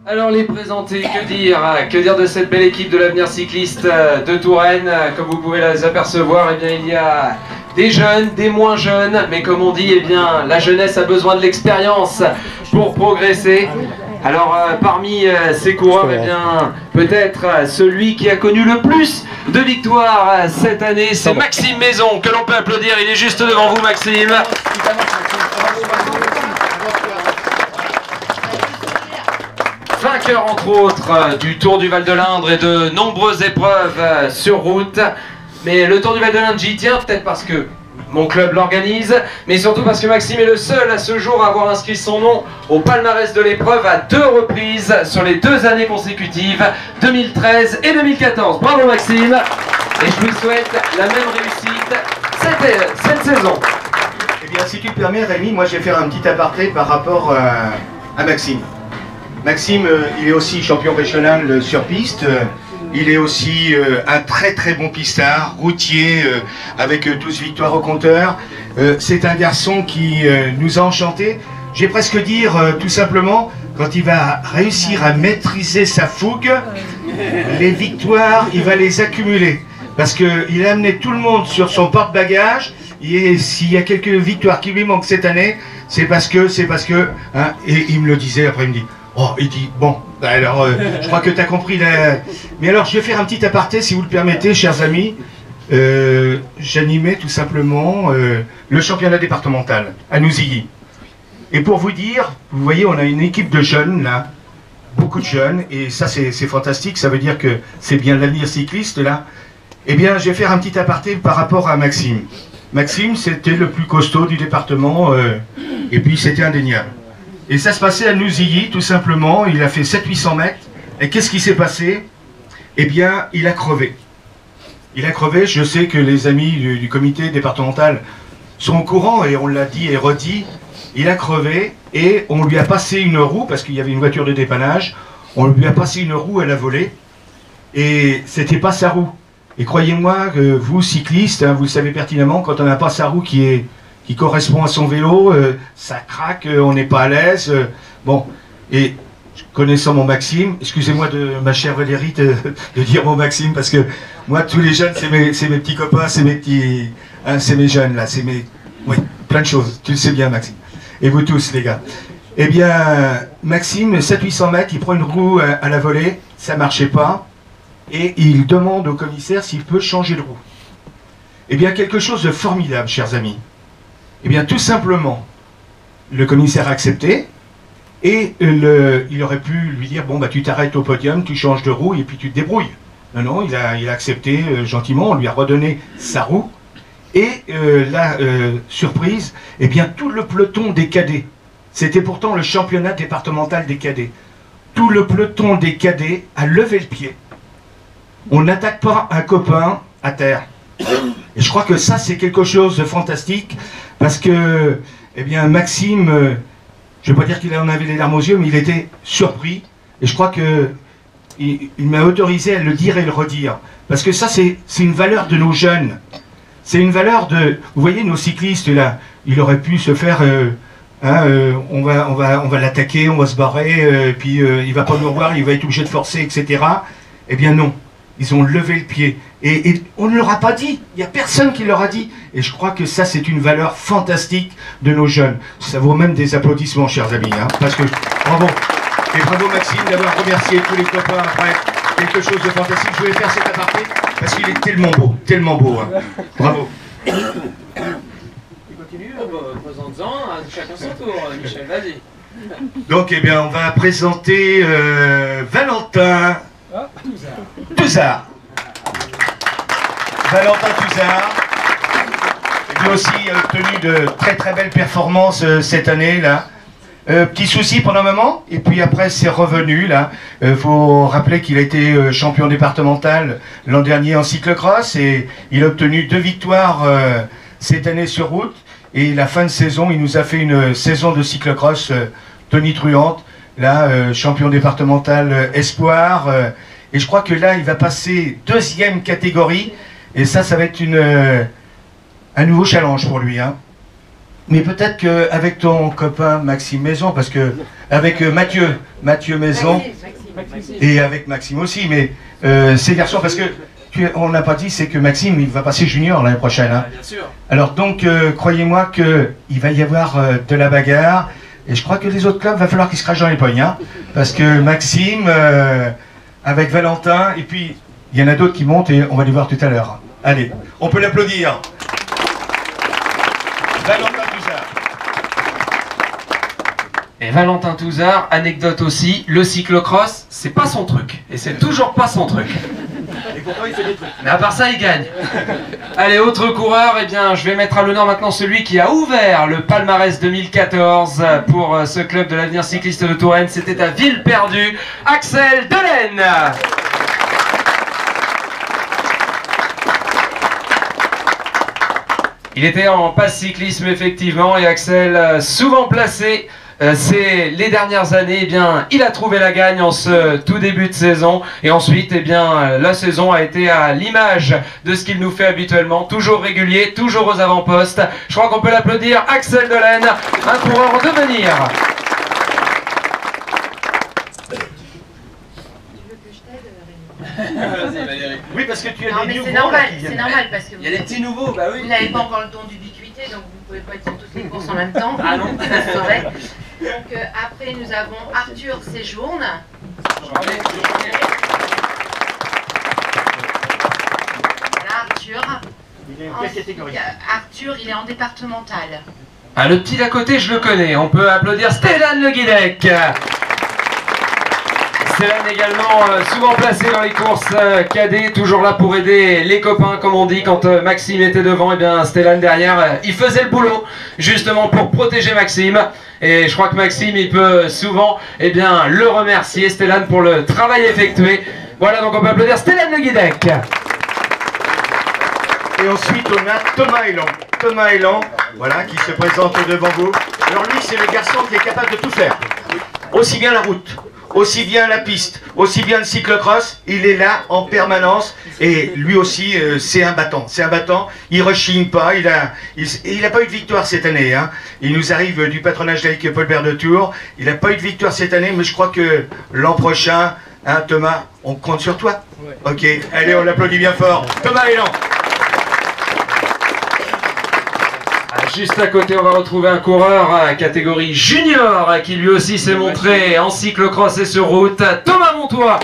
Alors les présenter, que dire de cette belle équipe de l'avenir cycliste de Touraine. Comme vous pouvez les apercevoir, eh bien, il y a des jeunes, des moins jeunes, mais comme on dit, eh bien, la jeunesse a besoin de l'expérience pour progresser. Alors parmi ces coureurs, eh bien, peut-être celui qui a connu le plus de victoires cette année, c'est Maxime Maison, que l'on peut applaudir. Il est juste devant vous, Maxime. Vainqueur entre autres du Tour du Val-de-l'Indre et de nombreuses épreuves sur route. Mais le Tour du Val-de-l'Indre, j'y tiens peut-être parce que mon club l'organise, mais surtout parce que Maxime est le seul à ce jour à avoir inscrit son nom au palmarès de l'épreuve à 2 reprises sur les 2 années consécutives, 2013 et 2014. Bravo Maxime, et je vous souhaite la même réussite cette saison. Eh bien, si tu le permets, Rémi, moi je vais faire un petit aparté par rapport à Maxime. Maxime, il est aussi champion régional sur piste. Il est aussi un très très bon pistard, routier, avec 12 victoires au compteur. C'est un garçon qui nous a enchantés. Je vais presque dire, tout simplement, quand il va réussir à maîtriser sa fougue, les victoires, il va les accumuler. Parce qu'il a amené tout le monde sur son porte-bagages. Et s'il y a quelques victoires qui lui manquent cette année, c'est parce que, hein, et il me le disait, après il me dit, oh, il dit, bon, alors, je crois que tu as compris la... Mais alors, je vais faire un petit aparté, si vous le permettez, chers amis. J'animais tout simplement le championnat départemental à Nouzilly. Et pour vous dire, vous voyez, on a une équipe de jeunes, là, beaucoup de jeunes, et ça, c'est fantastique, ça veut dire que c'est bien l'avenir cycliste, là. Eh bien, je vais faire un petit aparté par rapport à Maxime. Maxime, c'était le plus costaud du département, et puis c'était indéniable. Et ça se passait à Nouzilly, tout simplement. Il a fait 700-800 mètres. Et qu'est-ce qui s'est passé? Eh bien, il a crevé. Il a crevé. Je sais que les amis du comité départemental sont au courant, et on l'a dit et redit. Il a crevé, et on lui a passé une roue, parce qu'il y avait une voiture de dépannage. On lui a passé une roue à la volée, et c'était pas sa roue. Et croyez-moi que vous, cyclistes, hein, vous savez pertinemment, quand on n'a pas sa roue qui correspond à son vélo, ça craque, on n'est pas à l'aise. Bon, et connaissant mon Maxime, excusez-moi de ma chère Valérie de dire mon Maxime, parce que moi, tous les jeunes, c'est mes petits copains, c'est mes petits... Hein, c'est mes jeunes, là, c'est mes... Oui, plein de choses, tu le sais bien, Maxime. Et vous tous, les gars. Eh bien, Maxime, 700-800 mètres, il prend une roue à la volée, ça ne marchait pas, et il demande au commissaire s'il peut changer de roue. Eh bien, quelque chose de formidable, chers amis. Eh bien, tout simplement, le commissaire a accepté, et il aurait pu lui dire, bon, bah, tu t'arrêtes au podium, tu changes de roue, et puis tu te débrouilles. Non, non, il a accepté gentiment, on lui a redonné sa roue, et la surprise, eh bien, tout le peloton des cadets, c'était pourtant le championnat départemental des cadets, tout le peloton des cadets a levé le pied. On n'attaque pas un copain à terre. Et je crois que ça, c'est quelque chose de fantastique, parce que, eh bien, Maxime, je ne vais pas dire qu'il en avait les larmes aux yeux, mais il était surpris. Et je crois que il m'a autorisé à le dire et le redire. Parce que ça, c'est une valeur de nos jeunes. C'est une valeur de... Vous voyez, nos cyclistes, là, il aurait pu se faire... on va l'attaquer, on va se barrer, puis il va pas nous voir, il va être obligé de forcer, etc. Eh bien non. Ils ont levé le pied. Et on ne leur a pas dit. Il n'y a personne qui leur a dit. Et je crois que ça, c'est une valeur fantastique de nos jeunes. Ça vaut même des applaudissements, chers amis. Hein, parce que, bravo. Et bravo, Maxime, d'avoir remercié tous les copains après. Quelque chose de fantastique. Je voulais faire cet aparté parce qu'il est tellement beau. Hein. Bravo. Il continue, présente-en, chacun son tour. Michel, vas-y. Donc, eh bien, on va présenter Valentin Touzard. Valentin Touzard, qui a aussi obtenu de très belles performances cette année là. Petit souci pendant un moment, et puis après c'est revenu là. Faut rappeler qu'il a été champion départemental l'an dernier en cyclocross, et il a obtenu 2 victoires cette année sur route. Et la fin de saison, il nous a fait une saison de cyclocross tonitruante. Là, champion départemental espoir. Et je crois que là, il va passer 2e catégorie. Et ça va être un nouveau challenge pour lui. Hein. Mais peut-être qu'avec ton copain Maxime Maison, parce que avec Mathieu Maison, et avec Maxime aussi, mais ces garçons, parce que on n'a pas dit, c'est que Maxime, il va passer junior l'année prochaine. Hein. Bien sûr. Alors donc, croyez-moi qu'il va y avoir de la bagarre, et je crois que les autres clubs, va falloir qu'ils se crachent dans les pognes, hein, parce que Maxime, avec Valentin, et puis il y en a d'autres qui montent, et on va les voir tout à l'heure. Allez, on peut l'applaudir. Valentin Touzard. Et Valentin Touzard, anecdote aussi, le cyclocross, c'est pas son truc. Et c'est toujours pas son truc. Et pourtant il fait des trucs. Mais à part ça, il gagne. Allez, autre coureur, eh bien, je vais mettre à l'honneur maintenant celui qui a ouvert le palmarès 2014 pour ce club de l'avenir cycliste de Touraine. C'était à Villeperdue, Axel Delaine. Il était en passe cyclisme effectivement et Axel, souvent placé, les dernières années, eh bien, il a trouvé la gagne en ce tout début de saison et ensuite, eh bien, la saison a été à l'image de ce qu'il nous fait habituellement, toujours régulier, toujours aux avant-postes. Je crois qu'on peut l'applaudir, Axel Delaine, un coureur en devenir. Oui, parce que tu as non, des mais nouveaux. c'est normal, parce que Il y a des petits nouveaux, bah oui. vous n'avez pas encore le don d'ubiquité, donc vous ne pouvez pas être sur toutes les courses en même temps. Ah non. Ça se saurait. Donc après, nous avons Arthur Séjourne. Voilà, Arthur. Il est en quelle Ensuite, catégorie? Arthur, il est en départemental. Ah, le petit d'à côté, je le connais. On peut applaudir Stéphane Le Guidec. Stéphane également souvent placé dans les courses cadets, toujours là pour aider les copains, comme on dit, quand Maxime était devant, et bien Stéphane derrière, il faisait le boulot, justement pour protéger Maxime. Et je crois que Maxime, il peut souvent, eh bien, le remercier, Stéphane, pour le travail effectué. Voilà, donc on peut applaudir Stéphane Le Guidec. Et ensuite, on a Thomas Elan. Thomas Elan, voilà, qui se présente devant vous. Alors lui, c'est le garçon qui est capable de tout faire. Aussi bien la route, aussi bien la piste, aussi bien le cyclocross, il est là en permanence. Et lui aussi, c'est un battant. C'est un battant, il rechigne pas, il a pas eu de victoire cette année. Hein. Il nous arrive du patronage d'Alic Paulbert de Tours. Il n'a pas eu de victoire cette année, mais je crois que l'an prochain, hein, Thomas, on compte sur toi. Ouais. Ok, allez, on l'applaudit bien fort. Thomas Elan. Juste à côté, on va retrouver un coureur catégorie junior qui lui aussi s'est montré en cyclocross et sur route, Thomas Montois.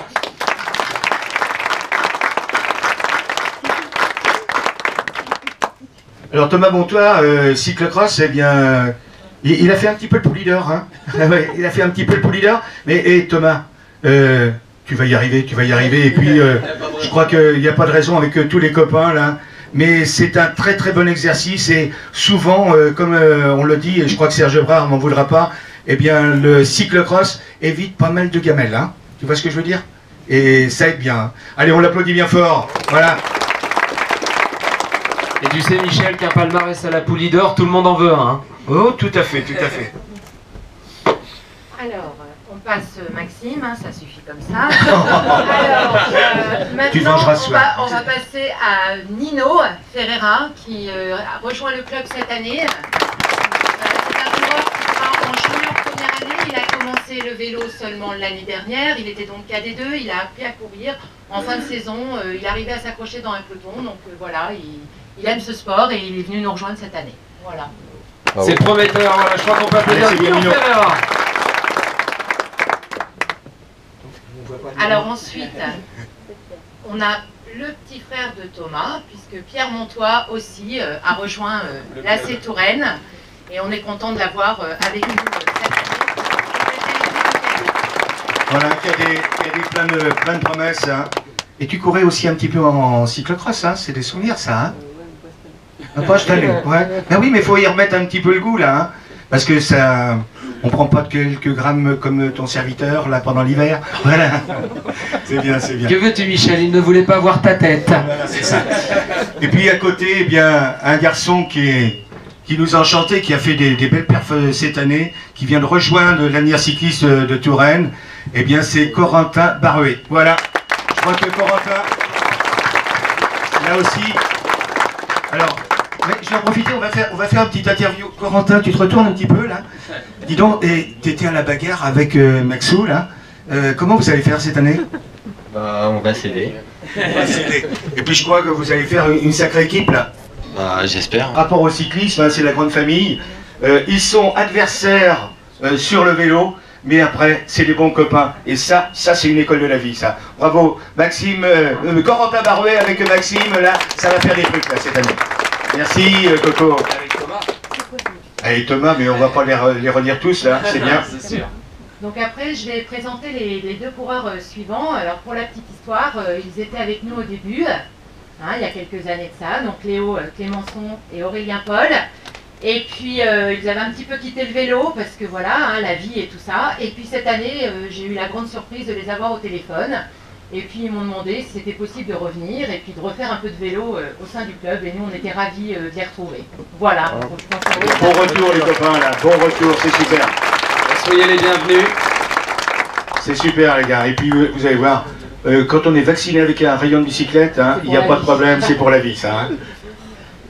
Alors Thomas Montois, cyclocross, eh bien, il a fait un petit peu le pool leader. Hein. Il a fait un petit peu le pool leader. Mais Thomas, tu vas y arriver, Et puis, je crois qu'il n'y a pas de raison avec tous les copains là. Mais c'est un très très bon exercice et souvent, comme on le dit, et je crois que Serge Brard m'en voudra pas, eh bien le cyclocross évite pas mal de gamelles, hein. Tu vois ce que je veux dire? Et ça aide bien. Hein. Allez, on l'applaudit bien fort. Voilà. Et tu sais, Michel, qu'un palmarès à la poulie d'or, tout le monde en veut un. Hein. Oh, tout à fait, tout à fait. Alors, on passe Maxime, hein, ça suffit comme ça. Alors, maintenant, on va passer à Nino Ferreira, qui a rejoint le club cette année. C'est un coureur qui sera en junior première année. Il a commencé le vélo seulement l'année dernière. Il était donc KD2, il a appris à courir. En fin de saison, il arrivait à s'accrocher dans un peloton. Donc voilà, il aime ce sport et il est venu nous rejoindre cette année. Voilà. C'est prometteur, voilà, je crois qu'on peut applaudir Nino Ferreira. Alors ensuite, on a le petit frère de Thomas, puisque Pierre Montois aussi a rejoint l'AC Touraine, et on est content de l'avoir avec nous cette année. Voilà, qui a des plein de promesses. Hein. Et tu courais aussi un petit peu en cyclocross, hein. C'est des souvenirs ça. Hein. Pas cette année. Ouais. Ben oui, mais il faut y remettre un petit peu le goût là, hein, parce que ça... On prend pas quelques grammes comme ton serviteur là pendant l'hiver. Voilà. C'est bien, c'est bien. Que veux-tu, Michel? Il ne voulait pas voir ta tête. Voilà, c'est ça. Et puis à côté, eh bien, un garçon qui nous a enchanté, qui a fait des belles perfs cette année, qui vient de rejoindre l'avenir cycliste de Touraine. Eh bien, c'est Corentin Baruet. Voilà. Je crois que Corentin, là aussi. Alors, je vais en profiter, on va faire un petit interview. Corentin, tu te retournes un petit peu là. Dis donc, et t'étais à la bagarre avec Maxou là. Comment vous allez faire cette année? Bah, on va s'aider. Et puis je crois que vous allez faire une sacrée équipe là. Bah, j'espère. Rapport au cyclisme, hein, c'est la grande famille. Ils sont adversaires sur le vélo, mais après, c'est des bons copains. Et ça c'est une école de la vie, ça. Bravo, Maxime, Corentin Barouet avec Maxime, là, ça va faire des trucs là cette année. Merci Coco. Avec Thomas. Allez Thomas, mais on va pas les relire tous là, c'est bien. C'est sûr. Donc après, je vais présenter les deux coureurs suivants. Alors pour la petite histoire, ils étaient avec nous au début, hein, il y a quelques années de ça. Donc Léo Clémençon et Aurélien Paul. Et puis ils avaient un petit peu quitté le vélo parce que voilà, hein, la vie et tout ça. Et puis cette année, j'ai eu la grande surprise de les avoir au téléphone. Et puis ils m'ont demandé si c'était possible de revenir et puis de refaire un peu de vélo au sein du club. Et nous, on était ravis de les retrouver. Voilà. Donc, je pense que Bon retour les copains là, bon retour, c'est super. Soyez les bienvenus. C'est super les gars. Et puis vous allez voir, quand on est vacciné avec un rayon de bicyclette, hein, il n'y a pas de problème, c'est pour la vie ça. Hein.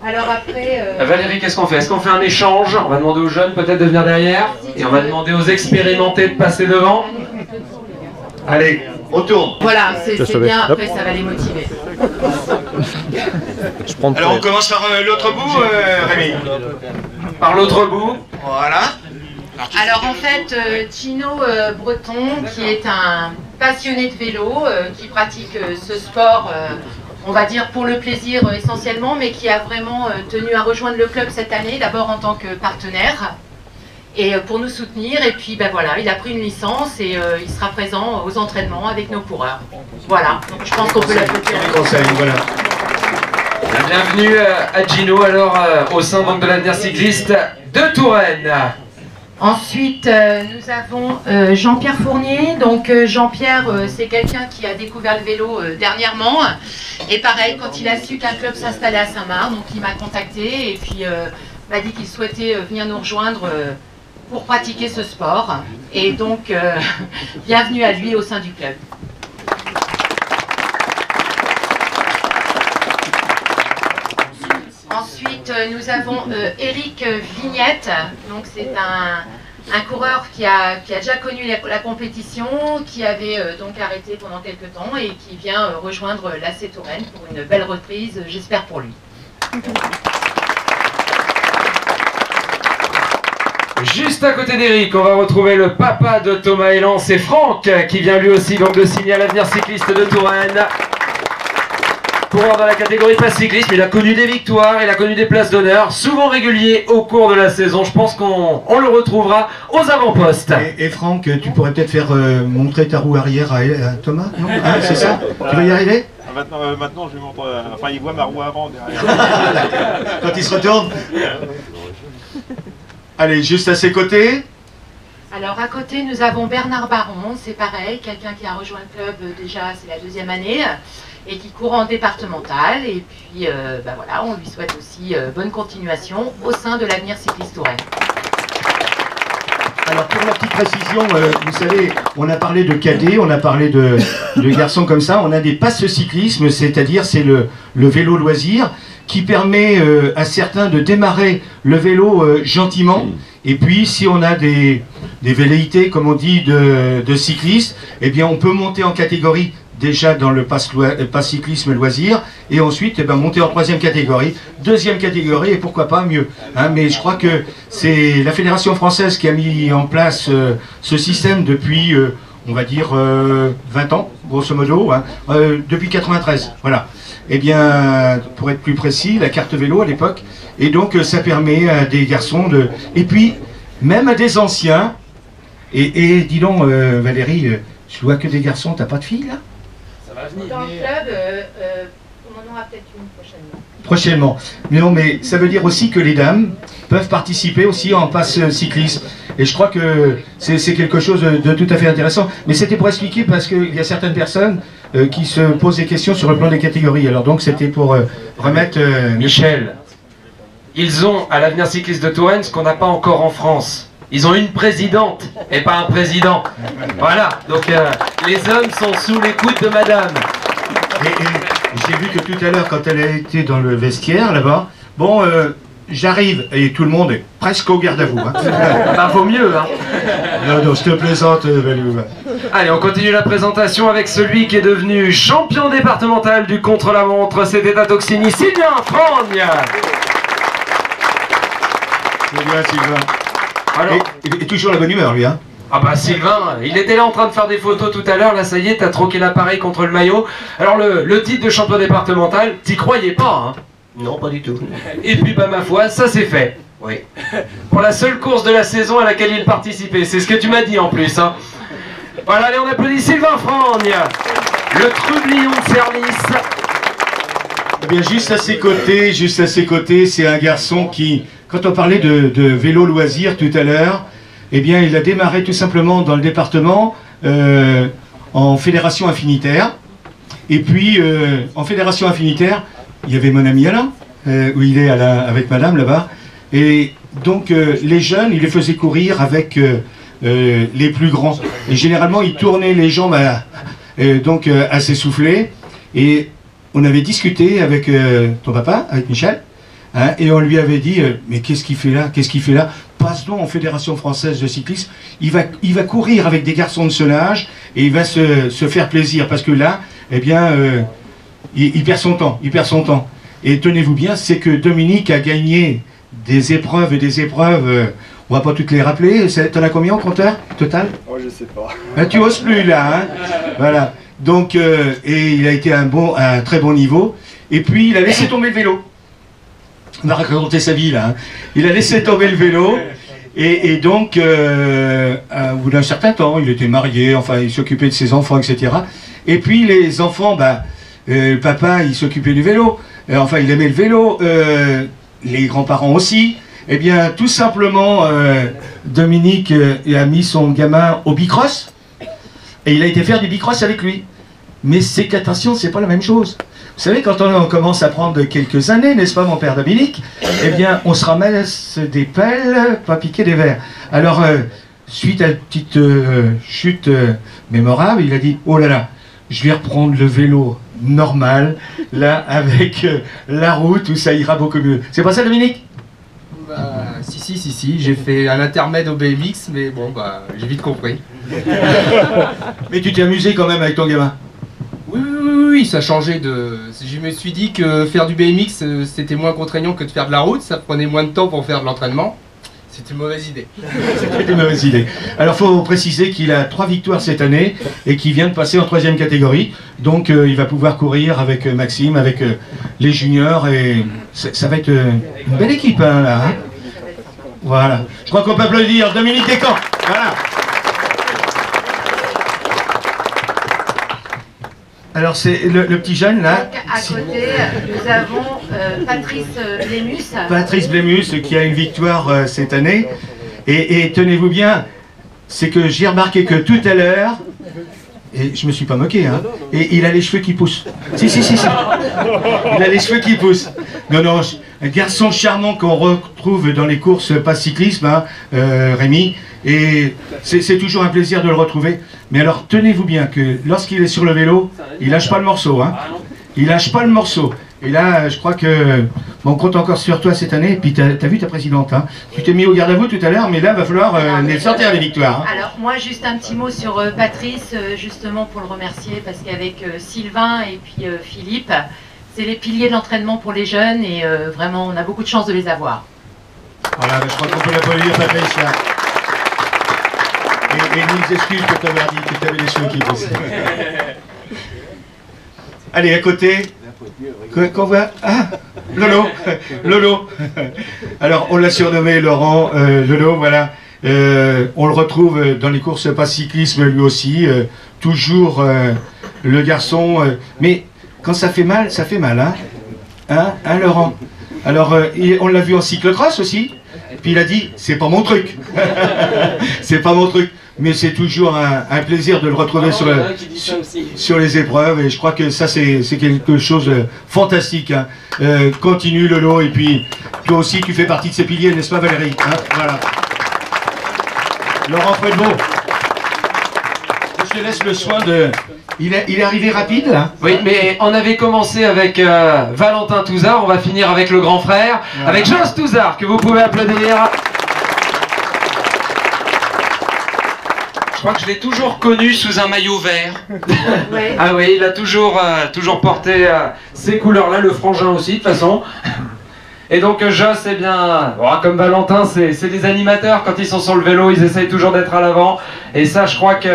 Alors après... Valérie, qu'est-ce qu'on fait? Est-ce qu'on fait un échange? On va demander aux jeunes peut-être de venir derrière et on va demander aux expérimentés de passer devant. Allez, on tourne. Voilà, c'est bien, après ça va les motiver. Alors on commence par l'autre bout, Rémi. Par l'autre bout. Voilà. Alors en fait, Tino Breton, qui est un passionné de vélo, qui pratique ce sport, on va dire pour le plaisir essentiellement, mais qui a vraiment tenu à rejoindre le club cette année, d'abord en tant que partenaire, et pour nous soutenir. Et puis ben voilà, il a pris une licence et il sera présent aux entraînements avec nos coureurs. Voilà, donc je pense qu'on peut l'applaudir. Voilà. Bienvenue à Gino, alors au sein donc, de l'Avenir Cycliste de Touraine. Ensuite, nous avons Jean-Pierre Fournier. Donc Jean-Pierre, c'est quelqu'un qui a découvert le vélo dernièrement. Et pareil, quand il a su qu'un club s'installait à Saint-Marc, donc il m'a contacté et puis m'a dit qu'il souhaitait venir nous rejoindre pour pratiquer ce sport. Et donc, bienvenue à lui au sein du club. Ensuite, nous avons Eric Vignette. Donc, c'est un coureur qui a déjà connu la compétition, qui avait donc arrêté pendant quelques temps et qui vient rejoindre l'AC Touraine pour une belle reprise, j'espère pour lui. Juste à côté d'Eric, on va retrouver le papa de Thomas Elan, c'est Franck, qui vient lui aussi donc de signer à l'Avenir Cycliste de Touraine. Coureur dans la catégorie pas cyclisme, il a connu des victoires, il a connu des places d'honneur, souvent réguliers au cours de la saison. Je pense qu'on le retrouvera aux avant-postes. Et Franck, tu pourrais peut-être faire montrer ta roue arrière à Thomas, non hein, c'est ça? Tu vas y arriver? Maintenant, je lui montre. Enfin, il voit ma roue avant derrière. Quand il se retourne. Allez, juste à ses côtés. Alors à côté, nous avons Bernard Baron, c'est pareil, quelqu'un qui a rejoint le club déjà, c'est la 2e année, et qui court en départemental. Et puis, bah voilà, on lui souhaite aussi bonne continuation au sein de l'Avenir Cycliste Touraine. Alors pour la petite précision, vous savez, on a parlé de cadets, on a parlé de garçons comme ça, on a des passes cyclisme, c'est-à-dire c'est le vélo loisir qui permet à certains de démarrer le vélo gentiment. Et puis si on a des velléités, comme on dit, de cyclistes, eh bien on peut monter en catégorie déjà dans le pass cyclisme loisir, et ensuite monter en 3e catégorie, 2e catégorie, et pourquoi pas mieux. Hein, mais je crois que c'est la Fédération française qui a mis en place ce système depuis, on va dire, 20 ans, grosso modo, hein, depuis 93, voilà. Eh bien, pour être plus précis, la carte vélo à l'époque, et donc ça permet à des garçons de... Et puis, même à des anciens, et dis donc, Valérie, je vois que des garçons, t'as pas de filles là? Dans le club, on en aura peut-être une prochainement. Prochainement. Mais non, mais ça veut dire aussi que les dames peuvent participer aussi en passe cyclisme. Et je crois que c'est quelque chose de tout à fait intéressant. Mais c'était pour expliquer parce qu'il y a certaines personnes qui se posent des questions sur le plan des catégories. Alors donc c'était pour remettre... Michel, ils ont à l'Avenir Cycliste de Touraine ce qu'on n'a pas encore en France. Ils ont une présidente et pas un président. Voilà, donc les hommes sont sous l'écoute de madame. Et j'ai vu que tout à l'heure, quand elle a été dans le vestiaire, là-bas, Bon, j'arrive, et tout le monde est presque au garde à vous. Hein. Bah, vaut mieux, hein. Non, je te plaisante, Valou. Allez, on continue la présentation avec celui qui est devenu champion départemental du contre-la-montre. C'était à Toxini, Sylvain Frogne. C'est bien, Sylvain. Alors, il est toujours la bonne humeur, lui. Hein. ah bah Sylvain, il était là en train de faire des photos tout à l'heure, là ça y est, t'as troqué l'appareil contre le maillot. Alors le titre de champion départemental, t'y croyais pas, hein? Non, pas du tout. Et puis bah ma foi, ça c'est fait. Oui. Pour la seule course de la saison à laquelle il participait, c'est ce que tu m'as dit en plus, hein. Voilà, allez on applaudit Sylvain Frogne, le trublion de service. Eh bien, juste à ses côtés, c'est un garçon qui, quand on parlait de vélo loisir tout à l'heure, eh bien, il a démarré tout simplement dans le département en fédération infinitaire. Et puis, en fédération infinitaire, il y avait mon ami Alain, où il est avec madame là-bas. Et donc, les jeunes, il les faisait courir avec les plus grands. Et généralement, il tournait les jambes à s'essouffler. Et on avait discuté avec ton papa, avec Michel, hein, et on lui avait dit mais qu'est-ce qu'il fait là? Qu'est-ce qu'il fait là? Passe donc en Fédération Française de Cyclisme. Il va courir avec des garçons de son âge et il va se faire plaisir parce que là, eh bien, il perd son temps. Il perd son temps. Et tenez-vous bien, c'est que Dominique a gagné des épreuves et des épreuves. On va pas toutes les rappeler. T'en as combien au compteur total? Oh, je sais pas. Ah, tu oses plus là, hein. Voilà. Donc, et il a été à un très bon niveau. Et puis, il a laissé tomber le vélo. On va raconter sa vie, là. Hein. Il a laissé tomber le vélo. Et donc, au bout d'un certain temps, il était marié, enfin, il s'occupait de ses enfants, etc. Et puis, les enfants, le papa, il s'occupait du vélo. Enfin, il aimait le vélo. Les grands-parents aussi. Eh bien, tout simplement, Dominique a mis son gamin au bicross. Et il a été faire du bicross avec lui. Mais c'est qu'attention, c'est pas la même chose. Vous savez, quand on commence à prendre quelques années, n'est-ce pas, mon père Dominique, eh bien, on se ramasse des pelles, pas piquer des verres. Alors, suite à une petite chute mémorable, il a dit, oh là là, je vais reprendre le vélo normal, là, avec la route, où ça ira beaucoup mieux. C'est pas ça, Dominique? Bah, si, j'ai fait un intermède au BMX, mais bon, bah, j'ai vite compris. Mais tu t'es amusé quand même avec ton gamin? Oui, ça changeait de... Je me suis dit que faire du BMX, c'était moins contraignant que de faire de la route, ça prenait moins de temps pour faire de l'entraînement. C'était une mauvaise idée. C'était une mauvaise idée. Alors, il faut préciser qu'il a 3 victoires cette année et qu'il vient de passer en 3e catégorie. Donc, il va pouvoir courir avec Maxime, avec les juniors et ça va être une belle équipe, hein, là. Hein. Voilà. Je crois qu'on peut applaudir Dominique Descamps. Voilà. Alors, c'est le petit jeune, là. Donc, à côté, nous avons Patrice Blémus. Patrice Blémus, qui a une victoire cette année. Et tenez-vous bien, c'est que j'ai remarqué que tout à l'heure, et je me suis pas moqué, hein, et il a les cheveux qui poussent. Si. Il a les cheveux qui poussent. Non, un garçon charmant qu'on retrouve dans les courses pas cyclisme, hein, Rémi. Et c'est toujours un plaisir de le retrouver. Mais alors, tenez-vous bien que lorsqu'il est sur le vélo, il lâche pas le morceau. Hein. Il lâche pas le morceau. Et là, je crois que on compte encore sur toi cette année. Et puis, t'as vu ta présidente. Hein. Tu t'es mis au garde à vous tout à l'heure, mais là, il va falloir les sortir les victoires. Hein. Alors, moi, juste un petit mot sur Patrice, justement pour le remercier, parce qu'avec Sylvain et puis Philippe, c'est les piliers de l'entraînement pour les jeunes. Et vraiment, on a beaucoup de chance de les avoir. Voilà, je crois qu'on peut l'applaudir, Patrice. Et nous excuses pour t'avoir dit que tu avais les cheveux qui poussent. Allez, à côté, qu'on voit... Ah, Lolo. Alors, on l'a surnommé Laurent, Lolo, voilà. On le retrouve dans les courses pas cyclisme lui aussi. Toujours le garçon... mais quand ça fait mal, hein, Laurent? Alors, on l'a vu en cyclocross aussi. Puis il a dit, c'est pas mon truc. C'est pas mon truc. Mais c'est toujours un plaisir de le retrouver sur les épreuves. Et je crois que ça, c'est quelque chose de fantastique. Hein. Continue, Lolo. Et puis, toi aussi, tu fais partie de ces piliers, n'est-ce pas, Valérie, hein? Voilà. Laurent Fredbeau. te laisse le soin de... Il est arrivé rapide là. Oui, mais on avait commencé avec Valentin Touzard, on va finir avec le grand frère, avec Joss Touzard, que vous pouvez applaudir. Je crois que je l'ai toujours connu sous un maillot vert. Ouais. Ah oui, il a toujours porté ces couleurs-là, le frangin aussi de toute façon. Et donc Joss, eh bien, comme Valentin, c'est des animateurs, quand ils sont sur le vélo, ils essayent toujours d'être à l'avant. Et ça, je crois que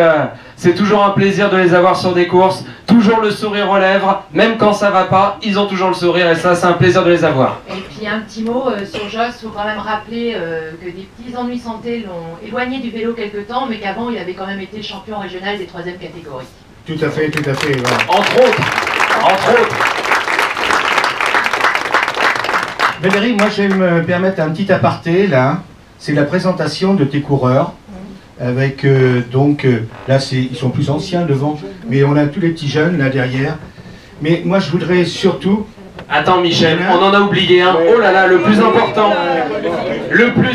c'est toujours un plaisir de les avoir sur des courses, toujours le sourire aux lèvres, même quand ça va pas, ils ont toujours le sourire et ça, c'est un plaisir de les avoir. Et puis un petit mot sur Joss, il faut quand même rappeler que des petits ennuis santé l'ont éloigné du vélo quelque temps, mais qu'avant il avait quand même été champion régional des 3e catégories. Tout à fait, voilà. Entre autres. Valérie, moi je vais me permettre un petit aparté là, c'est la présentation de tes coureurs, avec là ils sont plus anciens devant, mais on a tous les petits jeunes là derrière, mais moi je voudrais surtout... Attends Michel, on en a oublié un, oh là là, le plus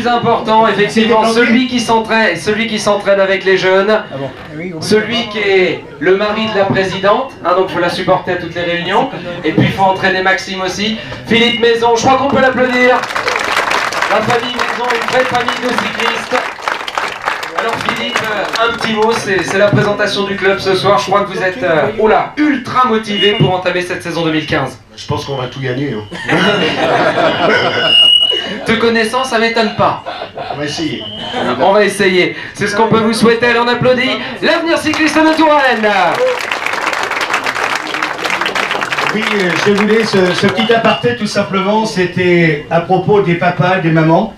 important, effectivement, celui qui s'entraîne avec les jeunes, celui qui est le mari de la présidente, donc il faut la supporter à toutes les réunions, et puis il faut entraîner Maxime aussi, Philippe Maison, je crois qu'on peut l'applaudir, la famille Maison, une vraie famille de cyclistes. Alors Philippe, un petit mot, c'est la présentation du club ce soir, je crois que vous êtes ultra motivé pour entamer cette saison 2015. Je pense qu'on va tout gagner. Hein. Te connaissant, ça m'étonne pas. On va essayer. On va essayer. C'est ce qu'on peut vous souhaiter. Allez, on applaudit l'avenir cycliste de Touraine. Oui, je voulais ce petit aparté tout simplement, c'était à propos des papas et des mamans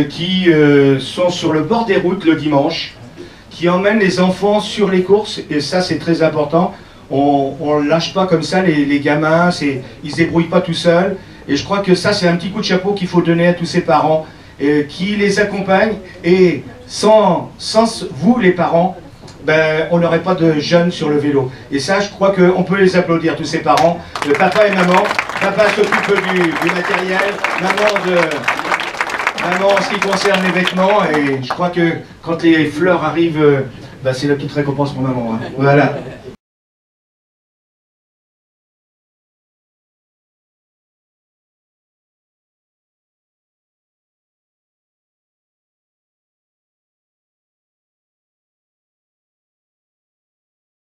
qui sont sur le bord des routes le dimanche, qui emmènent les enfants sur les courses, et ça c'est très important. On ne lâche pas comme ça les gamins, ils se débrouillent pas tout seuls. Et je crois que ça, c'est un petit coup de chapeau qu'il faut donner à tous ces parents qui les accompagnent. Et sans vous, les parents, on n'aurait pas de jeunes sur le vélo. Et ça, je crois qu'on peut les applaudir, tous ces parents, papa et maman. Papa s'occupe du matériel, maman en ce qui concerne les vêtements. Et je crois que quand les fleurs arrivent, c'est la petite récompense pour maman. Hein. Voilà.